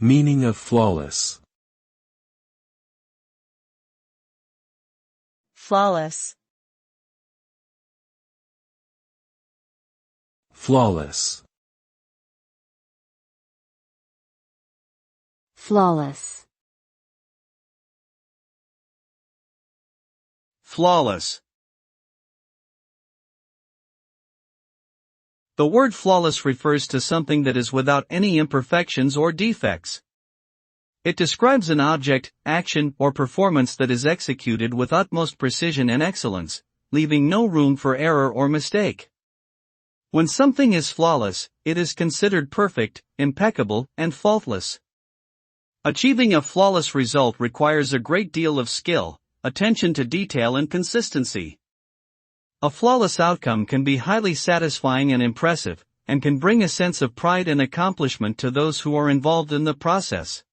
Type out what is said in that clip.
Meaning of flawless. Flawless. Flawless. Flawless. Flawless. The word flawless refers to something that is without any imperfections or defects. It describes an object, action, or performance that is executed with utmost precision and excellence, leaving no room for error or mistake. When something is flawless, it is considered perfect, impeccable, and faultless. Achieving a flawless result requires a great deal of skill, attention to detail, and consistency. A flawless outcome can be highly satisfying and impressive, and can bring a sense of pride and accomplishment to those who are involved in the process.